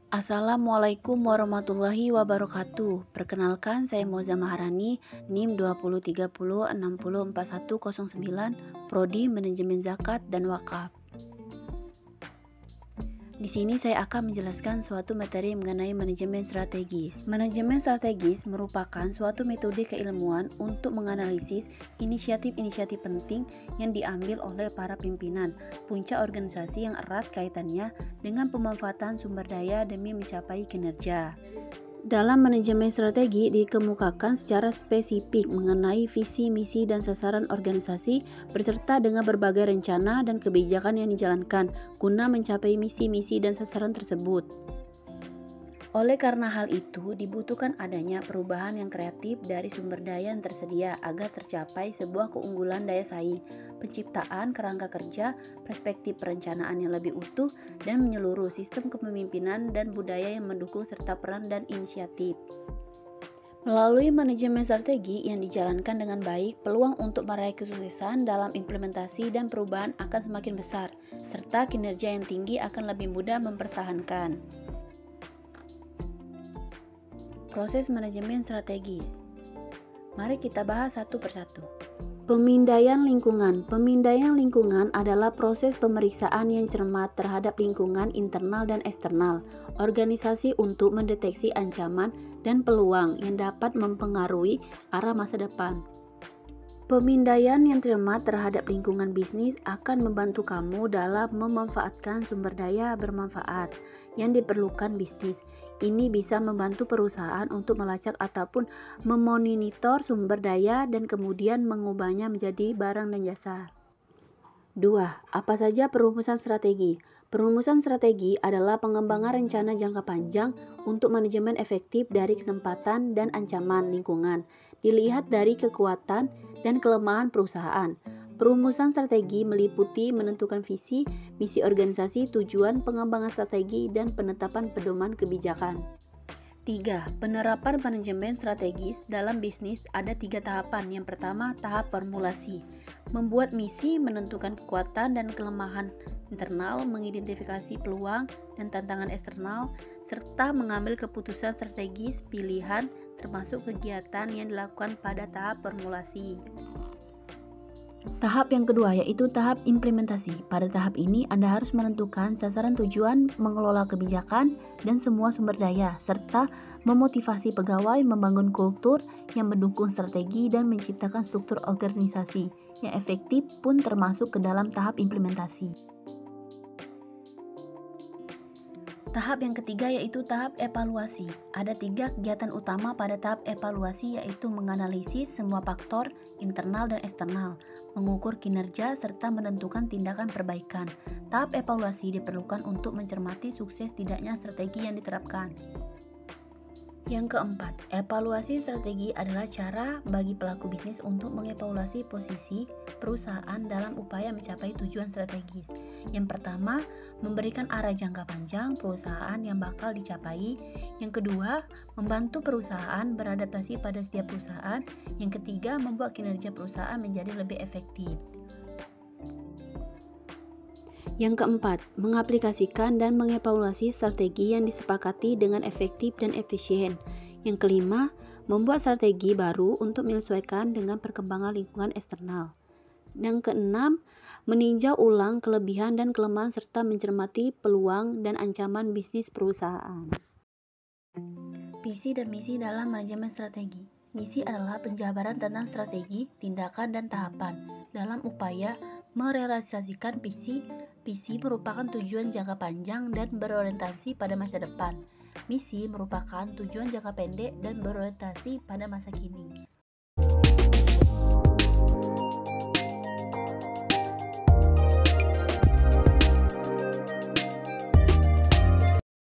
Assalamualaikum warahmatullahi wabarakatuh. Perkenalkan, saya Moza Maharani, NIM 2030604109, Prodi Manajemen Zakat dan Wakaf. Di sini saya akan menjelaskan suatu materi mengenai manajemen strategis. Manajemen strategis merupakan suatu metode keilmuan untuk menganalisis inisiatif-inisiatif penting yang diambil oleh para pimpinan puncak organisasi yang erat kaitannya dengan pemanfaatan sumber daya demi mencapai kinerja. Dalam manajemen strategi dikemukakan secara spesifik mengenai visi, misi, dan sasaran organisasi beserta dengan berbagai rencana dan kebijakan yang dijalankan guna mencapai misi-misi dan sasaran tersebut. Oleh karena hal itu, dibutuhkan adanya perubahan yang kreatif dari sumber daya yang tersedia agar tercapai sebuah keunggulan daya saing, penciptaan kerangka kerja, perspektif perencanaan yang lebih utuh, dan menyeluruh sistem kepemimpinan dan budaya yang mendukung serta peran dan inisiatif. Melalui manajemen strategi yang dijalankan dengan baik, peluang untuk meraih kesuksesan dalam implementasi dan perubahan akan semakin besar, serta kinerja yang tinggi akan lebih mudah mempertahankan. Proses manajemen strategis. Mari kita bahas satu persatu. Pemindaian lingkungan. Pemindaian lingkungan adalah proses pemeriksaan yang cermat terhadap lingkungan internal dan eksternal organisasi untuk mendeteksi ancaman dan peluang yang dapat mempengaruhi arah masa depan. Pemindaian yang cermat terhadap lingkungan bisnis akan membantu kamu dalam memanfaatkan sumber daya bermanfaat yang diperlukan bisnis. Ini bisa membantu perusahaan untuk melacak ataupun memonitor sumber daya dan kemudian mengubahnya menjadi barang dan jasa. 2. Apa saja perumusan strategi? Perumusan strategi adalah pengembangan rencana jangka panjang untuk manajemen efektif dari kesempatan dan ancaman lingkungan, dilihat dari kekuatan dan kelemahan perusahaan. Perumusan strategi meliputi menentukan visi, misi organisasi, tujuan pengembangan strategi, dan penetapan pedoman kebijakan. 3. Penerapan manajemen strategis dalam bisnis ada 3 tahapan. Yang pertama, tahap formulasi. Membuat misi, menentukan kekuatan dan kelemahan internal, mengidentifikasi peluang dan tantangan eksternal, serta mengambil keputusan strategis pilihan termasuk kegiatan yang dilakukan pada tahap formulasi. Tahap yang kedua yaitu tahap implementasi. Pada tahap ini Anda harus menentukan sasaran tujuan, mengelola kebijakan dan semua sumber daya, serta memotivasi pegawai membangun kultur yang mendukung strategi dan menciptakan struktur organisasi yang efektif pun termasuk ke dalam tahap implementasi. Tahap yang ketiga yaitu tahap evaluasi. Ada 3 kegiatan utama pada tahap evaluasi yaitu menganalisis semua faktor internal dan eksternal, mengukur kinerja, serta menentukan tindakan perbaikan. Tahap evaluasi diperlukan untuk mencermati sukses tidaknya strategi yang diterapkan. Yang keempat, evaluasi strategi adalah cara bagi pelaku bisnis untuk mengevaluasi posisi perusahaan dalam upaya mencapai tujuan strategis. Yang pertama, memberikan arah jangka panjang perusahaan yang bakal dicapai. Yang kedua, membantu perusahaan beradaptasi pada setiap perusahaan. Yang ketiga, membuat kinerja perusahaan menjadi lebih efektif. Yang keempat, mengaplikasikan dan mengevaluasi strategi yang disepakati dengan efektif dan efisien. Yang kelima, membuat strategi baru untuk menyesuaikan dengan perkembangan lingkungan eksternal. Yang keenam, meninjau ulang kelebihan dan kelemahan serta mencermati peluang dan ancaman bisnis perusahaan. Visi dan misi dalam manajemen strategi. Misi adalah penjabaran tentang strategi, tindakan, dan tahapan dalam upaya merealisasikan visi. Visi merupakan tujuan jangka panjang dan berorientasi pada masa depan. Misi merupakan tujuan jangka pendek dan berorientasi pada masa kini.